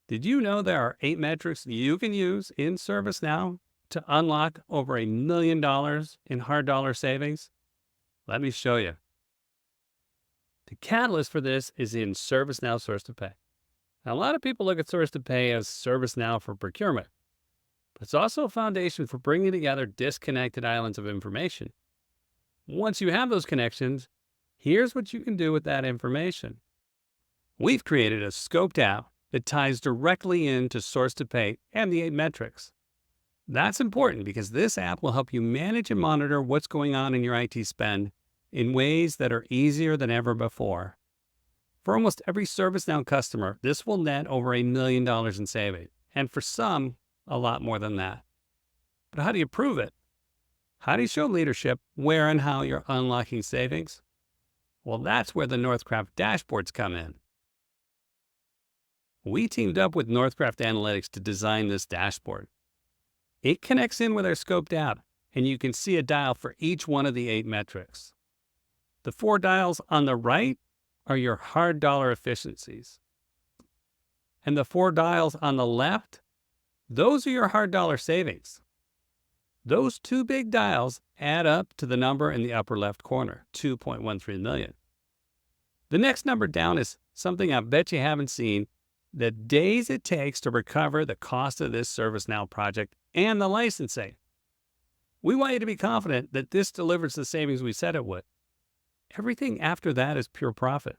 Did you know there are 8 metrics you can use in ServiceNow to unlock over $1 million in hard dollar savings? Let me show you. The catalyst for this is in ServiceNow Source-to-Pay. Now, a lot of people look at Source-to-Pay as ServiceNow for procurement, but it's also a foundation for bringing together disconnected islands of information. Once you have those connections, here's what you can do with that information. We've created a scoped app that ties directly into Source-to-Pay and the 8 metrics. That's important because this app will help you manage and monitor what's going on in your IT spend in ways that are easier than ever before. For almost every ServiceNow customer, this will net over $1 million in savings, and for some, a lot more than that. But how do you prove it? How do you show leadership where and how you're unlocking savings? Well, that's where the Northcraft dashboards come in. We teamed up with Northcraft Analytics to design this dashboard. It connects in with our scoped app, and you can see a dial for each one of the 8 metrics. The 4 dials on the right are your hard dollar efficiencies. And the 4 dials on the left, those are your hard dollar savings. Those 2 big dials add up to the number in the upper left corner, 2.13 million. The next number down is something I bet you haven't seen: the days it takes to recover the cost of this ServiceNow project and the licensing. We want you to be confident that this delivers the savings we said it would. Everything after that is pure profit.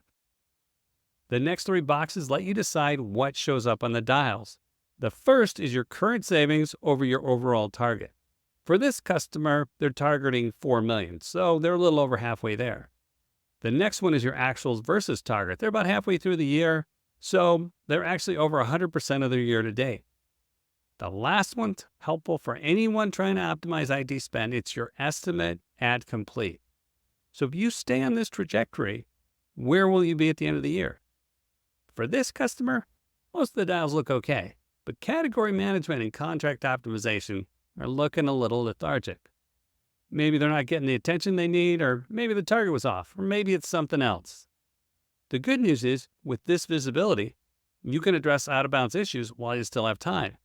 The next 3 boxes let you decide what shows up on the dials. The first is your current savings over your overall target. For this customer, they're targeting $4 million, so they're a little over halfway there. The next one is your actuals versus target. They're about halfway through the year, so they're actually over 100% of their year to date. The last one's helpful for anyone trying to optimize IT spend. It's your estimate at complete. So if you stay on this trajectory, where will you be at the end of the year? For this customer, most of the dials look okay, but category management and contract optimization are looking a little lethargic. Maybe they're not getting the attention they need, or maybe the target was off, or maybe it's something else. The good news is, with this visibility, you can address out-of-bounds issues while you still have time.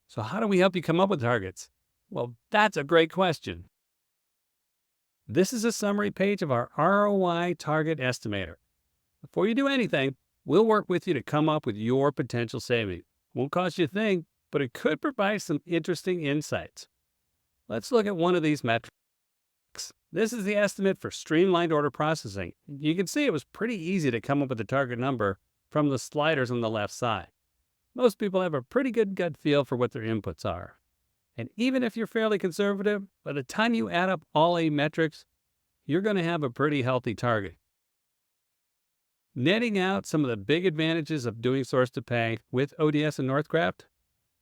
So how do we help you come up with targets? Well, that's a great question. This is a summary page of our ROI Target Estimator. Before you do anything, we'll work with you to come up with your potential savings. Won't cost you a thing, but it could provide some interesting insights. Let's look at one of these metrics. This is the estimate for streamlined order processing. You can see it was pretty easy to come up with the target number from the sliders on the left side. Most people have a pretty good gut feel for what their inputs are. And even if you're fairly conservative, by the time you add up all 8 metrics, you're going to have a pretty healthy target. Netting out some of the big advantages of doing Source-to-Pay with ODS and Northcraft,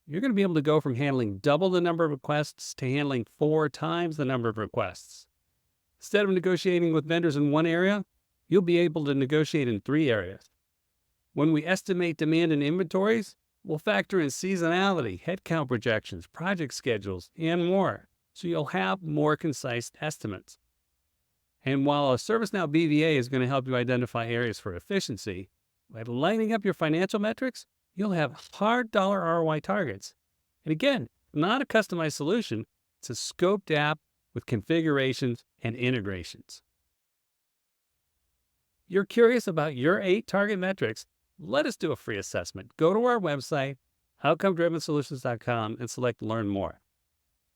you're going to be able to go from handling double the number of requests to handling 4 times the number of requests. Instead of negotiating with vendors in one area, you'll be able to negotiate in 3 areas. When we estimate demand and inventories, we'll factor in seasonality, headcount projections, project schedules, and more, so you'll have more concise estimates. And while a ServiceNow BVA is going to help you identify areas for efficiency, by lining up your financial metrics, you'll have hard dollar ROI targets. And again, not a customized solution, it's a scoped app with configurations and integrations. You're curious about your 8 target metrics? Let us do a free assessment. Go to our website, outcome-driven-solutions.com, and select Learn More.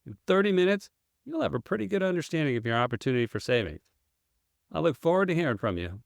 In 30 minutes, you'll have a pretty good understanding of your opportunity for savings. I look forward to hearing from you.